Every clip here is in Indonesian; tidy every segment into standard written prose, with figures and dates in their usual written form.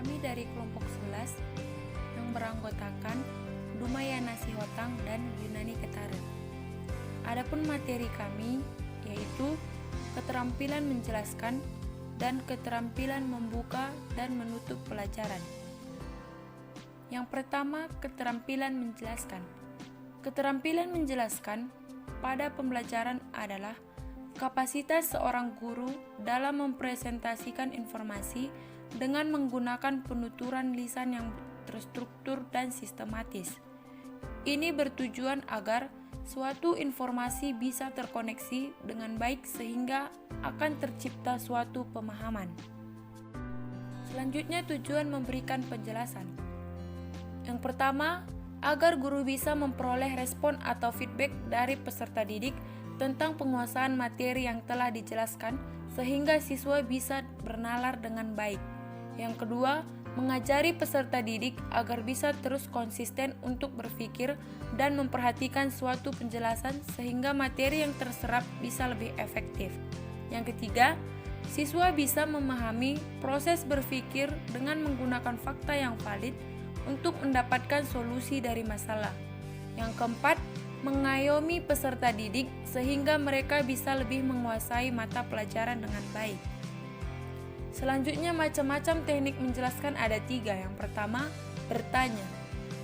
Kami dari kelompok 11 yang beranggotakan Dumayana Sihotang dan Yunani Ketaret. Adapun materi kami yaitu keterampilan menjelaskan dan keterampilan membuka dan menutup pelajaran. Yang pertama, keterampilan menjelaskan. Keterampilan menjelaskan pada pembelajaran adalah kapasitas seorang guru dalam mempresentasikan informasi dengan menggunakan penuturan lisan yang terstruktur dan sistematis. Ini bertujuan agar suatu informasi bisa terkoneksi dengan baik sehingga akan tercipta suatu pemahaman. Selanjutnya, tujuan memberikan penjelasan. Yang pertama, agar guru bisa memperoleh respon atau feedback dari peserta didik tentang penguasaan materi yang telah dijelaskan sehingga siswa bisa bernalar dengan baik. Yang kedua, mengajari peserta didik agar bisa terus konsisten untuk berpikir dan memperhatikan suatu penjelasan sehingga materi yang terserap bisa lebih efektif. Yang ketiga, siswa bisa memahami proses berpikir dengan menggunakan fakta yang valid untuk mendapatkan solusi dari masalah. Yang keempat, mengayomi peserta didik sehingga mereka bisa lebih menguasai mata pelajaran dengan baik. Selanjutnya, macam-macam teknik menjelaskan ada 3. Yang pertama, bertanya.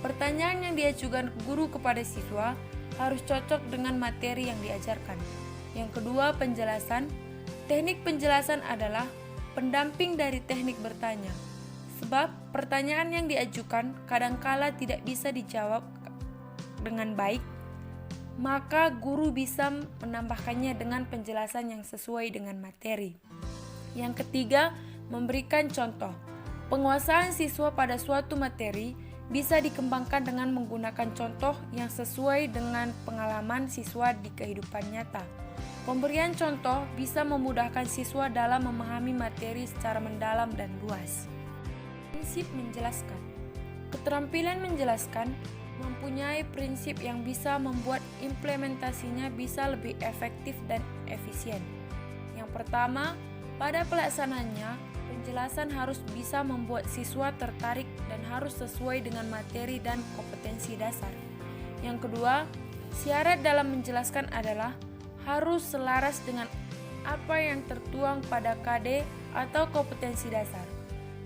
Pertanyaan yang diajukan guru kepada siswa harus cocok dengan materi yang diajarkan. Yang kedua, penjelasan. Teknik penjelasan adalah pendamping dari teknik bertanya. Sebab pertanyaan yang diajukan kadangkala tidak bisa dijawab dengan baik, maka guru bisa menambahkannya dengan penjelasan yang sesuai dengan materi. Yang ketiga, memberikan contoh. Penguasaan siswa pada suatu materi bisa dikembangkan dengan menggunakan contoh yang sesuai dengan pengalaman siswa di kehidupan nyata. Pemberian contoh bisa memudahkan siswa dalam memahami materi secara mendalam dan luas. Prinsip menjelaskan. Keterampilan menjelaskan mempunyai prinsip yang bisa membuat implementasinya bisa lebih efektif dan efisien. Yang pertama, pada pelaksanaannya, penjelasan harus bisa membuat siswa tertarik dan harus sesuai dengan materi dan kompetensi dasar. Yang kedua, syarat dalam menjelaskan adalah harus selaras dengan apa yang tertuang pada KD atau kompetensi dasar.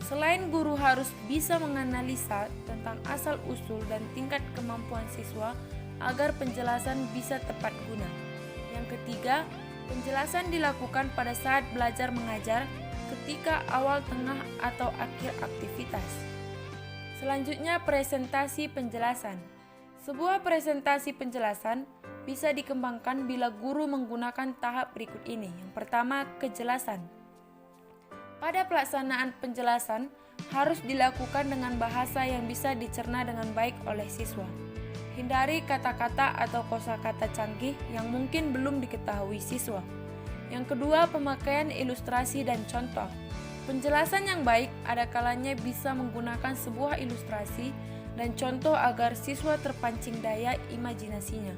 Selain guru harus bisa menganalisa tentang asal-usul dan tingkat kemampuan siswa agar penjelasan bisa tepat guna. Yang ketiga, penjelasan dilakukan pada saat belajar mengajar ketika awal, tengah, atau akhir aktivitas. Selanjutnya, presentasi penjelasan. Sebuah presentasi penjelasan bisa dikembangkan bila guru menggunakan tahap berikut ini. Yang pertama, kejelasan. Pada pelaksanaan penjelasan harus dilakukan dengan bahasa yang bisa dicerna dengan baik oleh siswa. Hindari kata-kata atau kosakata canggih yang mungkin belum diketahui siswa. Yang kedua, pemakaian ilustrasi dan contoh. Penjelasan yang baik ada kalanya bisa menggunakan sebuah ilustrasi dan contoh agar siswa terpancing daya imajinasinya.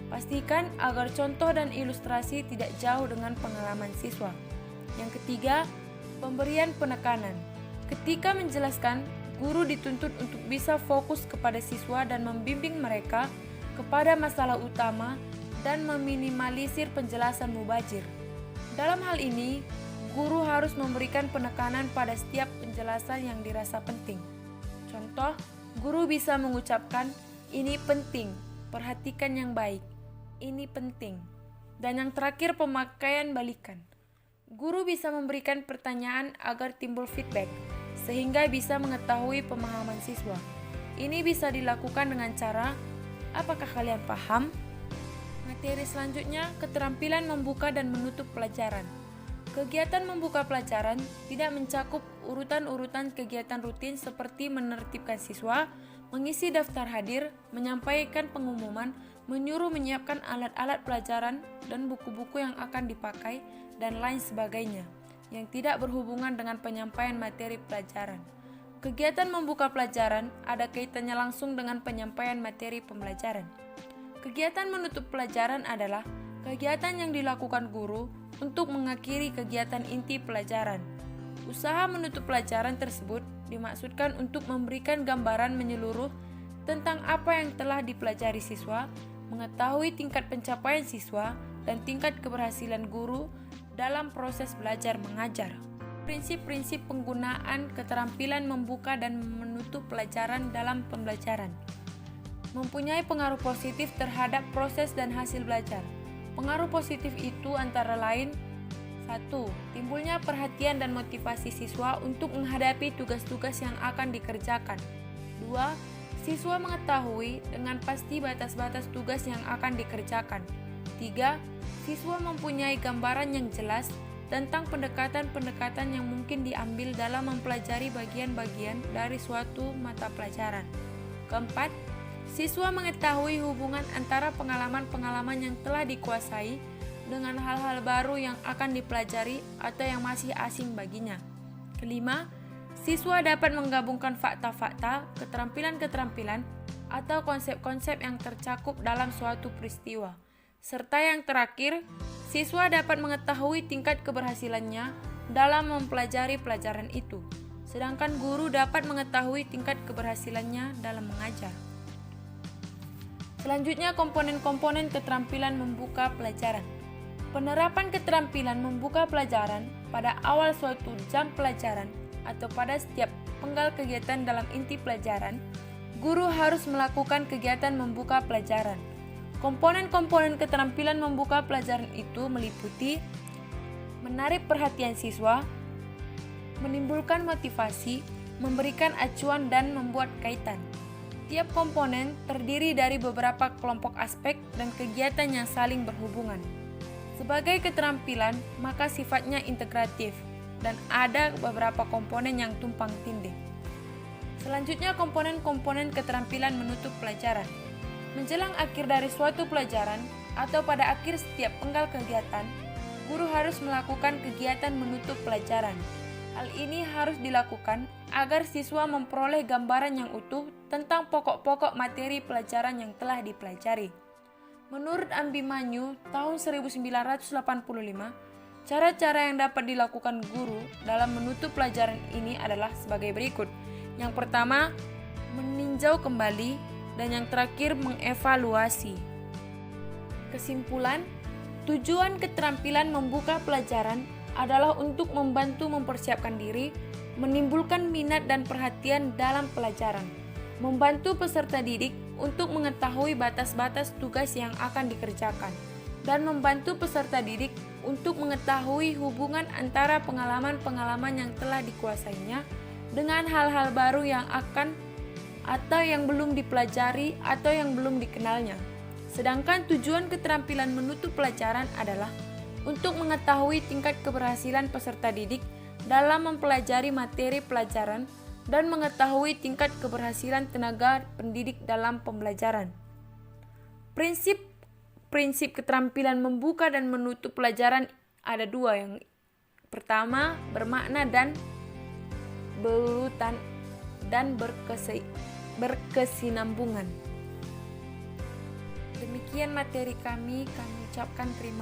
Pastikan agar contoh dan ilustrasi tidak jauh dengan pengalaman siswa. Yang ketiga, pemberian penekanan. Ketika menjelaskan, guru dituntut untuk bisa fokus kepada siswa dan membimbing mereka kepada masalah utama dan meminimalisir penjelasan mubazir. Dalam hal ini, guru harus memberikan penekanan pada setiap penjelasan yang dirasa penting. Contoh, guru bisa mengucapkan, "Ini penting, perhatikan yang baik. Ini penting." Dan yang terakhir, pemakaian balikan. Guru bisa memberikan pertanyaan agar timbul feedback, sehingga bisa mengetahui pemahaman siswa. Ini bisa dilakukan dengan cara, apakah kalian paham? Materi selanjutnya, keterampilan membuka dan menutup pelajaran. Kegiatan membuka pelajaran tidak mencakup urutan-urutan kegiatan rutin seperti menertibkan siswa, mengisi daftar hadir, menyampaikan pengumuman, menyuruh menyiapkan alat-alat pelajaran dan buku-buku yang akan dipakai, dan lain sebagainya, yang tidak berhubungan dengan penyampaian materi pelajaran. Kegiatan membuka pelajaran ada kaitannya langsung dengan penyampaian materi pembelajaran. Kegiatan menutup pelajaran adalah kegiatan yang dilakukan guru untuk mengakhiri kegiatan inti pelajaran. Usaha menutup pelajaran tersebut dimaksudkan untuk memberikan gambaran menyeluruh tentang apa yang telah dipelajari siswa, mengetahui tingkat pencapaian siswa, dan tingkat keberhasilan guru dalam proses belajar mengajar. Prinsip-prinsip penggunaan keterampilan membuka dan menutup pelajaran dalam pembelajaran mempunyai pengaruh positif terhadap proses dan hasil belajar. Pengaruh positif itu antara lain: 1. Timbulnya perhatian dan motivasi siswa untuk menghadapi tugas-tugas yang akan dikerjakan. 2. Siswa mengetahui dengan pasti batas-batas tugas yang akan dikerjakan. 3. Siswa mempunyai gambaran yang jelas tentang pendekatan-pendekatan yang mungkin diambil dalam mempelajari bagian-bagian dari suatu mata pelajaran. 4. Siswa mengetahui hubungan antara pengalaman-pengalaman yang telah dikuasai dengan hal-hal baru yang akan dipelajari atau yang masih asing baginya. 5. Siswa dapat menggabungkan fakta-fakta, keterampilan-keterampilan, atau konsep-konsep yang tercakup dalam suatu peristiwa. Serta yang terakhir, siswa dapat mengetahui tingkat keberhasilannya dalam mempelajari pelajaran itu, sedangkan guru dapat mengetahui tingkat keberhasilannya dalam mengajar. Selanjutnya, komponen-komponen keterampilan membuka pelajaran. Penerapan keterampilan membuka pelajaran pada awal suatu jam pelajaran atau pada setiap penggal kegiatan dalam inti pelajaran, guru harus melakukan kegiatan membuka pelajaran. Komponen-komponen keterampilan membuka pelajaran itu meliputi menarik perhatian siswa, menimbulkan motivasi, memberikan acuan, dan membuat kaitan. Tiap komponen terdiri dari beberapa kelompok aspek dan kegiatan yang saling berhubungan. Sebagai keterampilan, maka sifatnya integratif dan ada beberapa komponen yang tumpang tindih. Selanjutnya, komponen-komponen keterampilan menutup pelajaran. Menjelang akhir dari suatu pelajaran atau pada akhir setiap penggal kegiatan, guru harus melakukan kegiatan menutup pelajaran. Hal ini harus dilakukan agar siswa memperoleh gambaran yang utuh tentang pokok-pokok materi pelajaran yang telah dipelajari. Menurut Abimanyu tahun 1985, cara-cara yang dapat dilakukan guru dalam menutup pelajaran ini adalah sebagai berikut. Yang pertama, meninjau kembali, dan yang terakhir, mengevaluasi. Kesimpulan, tujuan keterampilan membuka pelajaran adalah untuk membantu mempersiapkan diri, menimbulkan minat dan perhatian dalam pelajaran, membantu peserta didik untuk mengetahui batas-batas tugas yang akan dikerjakan, dan membantu peserta didik untuk mengetahui hubungan antara pengalaman-pengalaman yang telah dikuasainya dengan hal-hal baru yang akan atau yang belum dipelajari atau yang belum dikenalnya. Sedangkan tujuan keterampilan menutup pelajaran adalah untuk mengetahui tingkat keberhasilan peserta didik dalam mempelajari materi pelajaran dan mengetahui tingkat keberhasilan tenaga pendidik dalam pembelajaran. Prinsip keterampilan membuka dan menutup pelajaran ada dua. Yang pertama, bermakna dan berurutan dan berkesinambungan. Demikian materi kami ucapkan terima kasih.